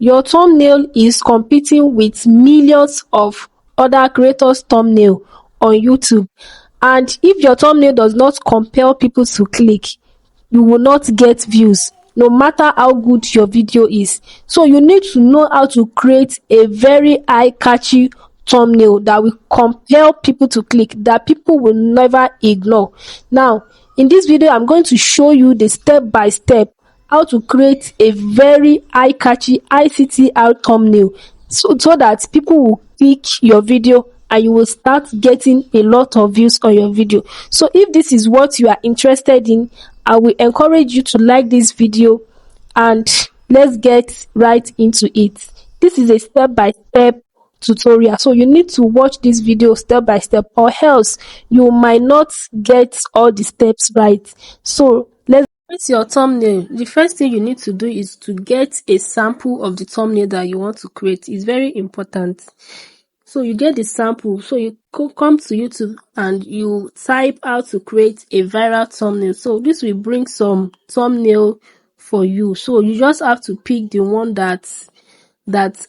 your thumbnail is competing with millions of other creators' thumbnail on YouTube. And if your thumbnail does not compel people to click, you will not get views, no matter how good your video is. So you need to know how to create a very eye catchy thumbnail that will compel people to click, that people will never ignore. Now, in this video, I'm going to show you the step by step how to create a very eye catchy ICTR thumbnail, so that people will click your video and you will start getting a lot of views on your video. So if this is what you are interested in, I will encourage you to like this video and let's get right into it. This is a step-by-step tutorial, so you need to watch this video step by step, or else you might not get all the steps right. So let's create your thumbnail. The first thing you need to do is to get a sample of the thumbnail that you want to create. It's very important. So you get the sample, so you come to YouTube and you type how to create a viral thumbnail. So this will bring some thumbnail for you. So you just have to pick the one that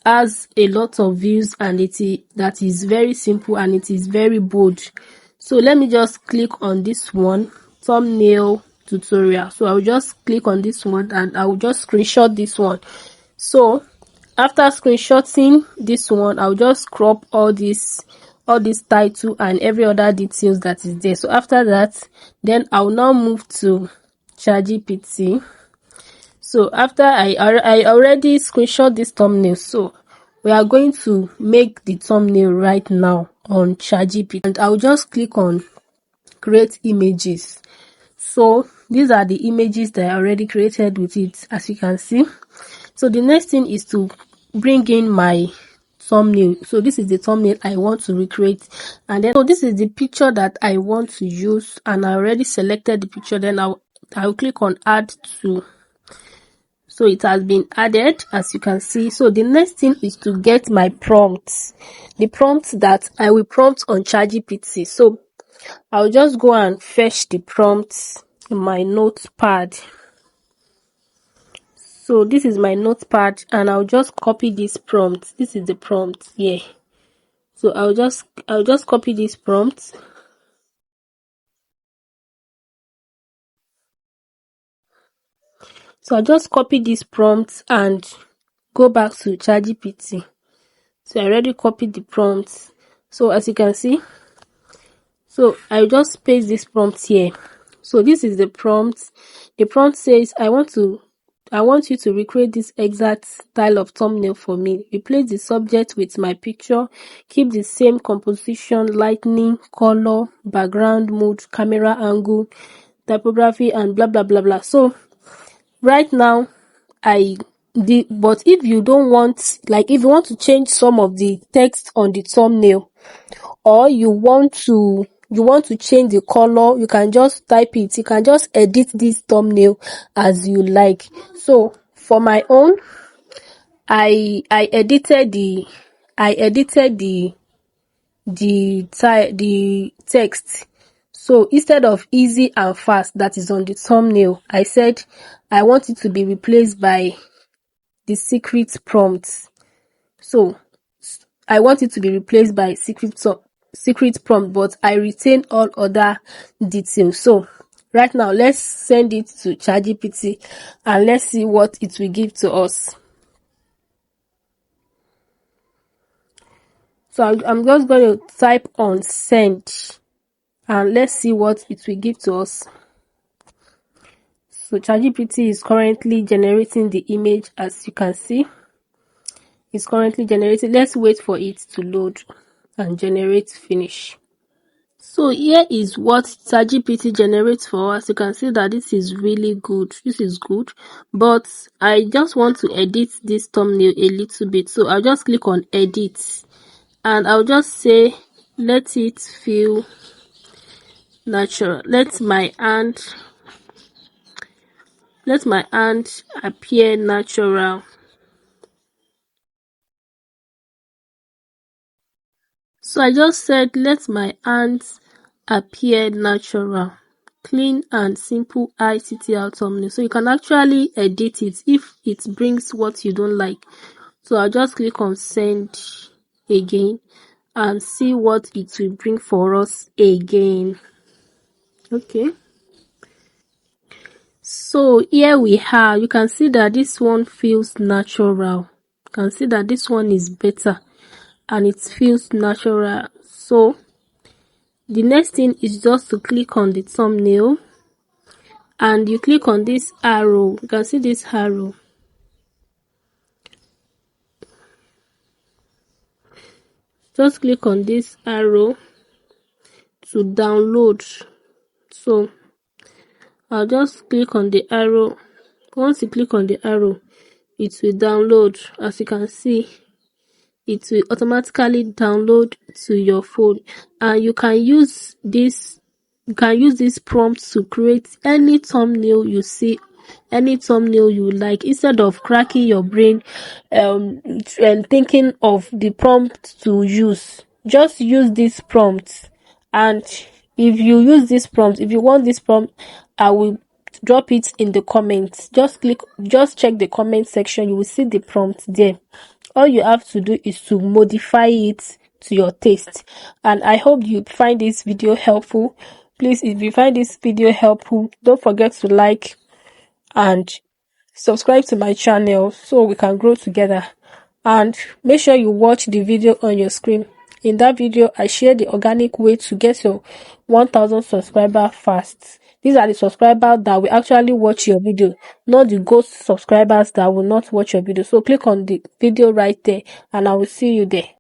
has a lot of views and that is very simple and it is very bold. So let me just click on this one, thumbnail tutorial. So I will just click on this one and I will just screenshot this one. So after screenshotting this one, I'll just crop all this title and every other details that is there. So after that, then I'll now move to ChatGPT. So after I already screenshot this thumbnail, so we are going to make the thumbnail right now on ChatGPT, and I'll just click on create images. So these are the images that I already created with it, as you can see. So the next thing is to bring in my thumbnail. So this is the thumbnail I want to recreate, and then so this is the picture that I want to use, and I already selected the picture. Then I'll click on add to. So it has been added, as you can see. So the next thing is to get my prompts, the prompts that I will prompt on ChatGPT. So I'll just go and fetch the prompts in my notepad. So this is my notepad, and I'll just copy this prompt. This is the prompt here. So I'll just copy this prompt. So I'll just copy this prompt and go back to ChatGPT. So I already copied the prompts. So as you can see, so I'll just paste this prompt here. So this is the prompt. The prompt says, I want you to recreate this exact style of thumbnail for me. Replace the subject with my picture. Keep the same composition, lighting, color, background, mood, camera angle, typography, and blah blah blah blah. So right now, but if you don't want, like if you want to change some of the text on the thumbnail, or you want to change the color, you can just type it. You can just edit this thumbnail as you like. So for my own, I edited the text. So instead of easy and fast that is on the thumbnail, I said I want it to be replaced by the secret prompt. So I want it to be replaced by secret prompt, but I retain all other details. So right now, let's send it to ChatGPT and let's see what it will give to us. So I'm just going to type on send and let's see what it will give to us. So ChatGPT is currently generating the image, as you can see. It's currently generating. Let's wait for it to load and generate finish. So here is what ChatGPT generates for us. You can see that this is really good. This is good, but I just want to edit this thumbnail a little bit. So I'll just click on edit and I'll just say, let it feel natural. Let my hand appear natural. So I just said, let my hands appear natural, clean and simple ICTR thumbnail. So you can actually edit it if it brings what you don't like. So I'll just click on send again and see what it will bring for us again. Okay, so here we are. You can see that this one feels natural. You can see that this one is better and it feels natural. So the next thing is just to click on the thumbnail and you click on this arrow. You can see this arrow. Just click on this arrow to download. So I'll just click on the arrow. Once you click on the arrow, it will download. As you can see, it will automatically download to your phone, and you can use this prompt to create any thumbnail you see, any thumbnail you like, instead of cracking your brain and thinking of the prompt to use. Just use this prompt, and if you want this prompt, I will drop it in the comments. Just check the comment section, you will see the prompt there. All you have to do is to modify it to your taste. And I hope you find this video helpful. Please, if you find this video helpful, don't forget to like and subscribe to my channel so we can grow together. And make sure you watch the video on your screen. In that video, I share the organic way to get your 1000 subscriber fast. These are the subscribers that will actually watch your video, not the ghost subscribers that will not watch your video. So click on the video right there and I will see you there.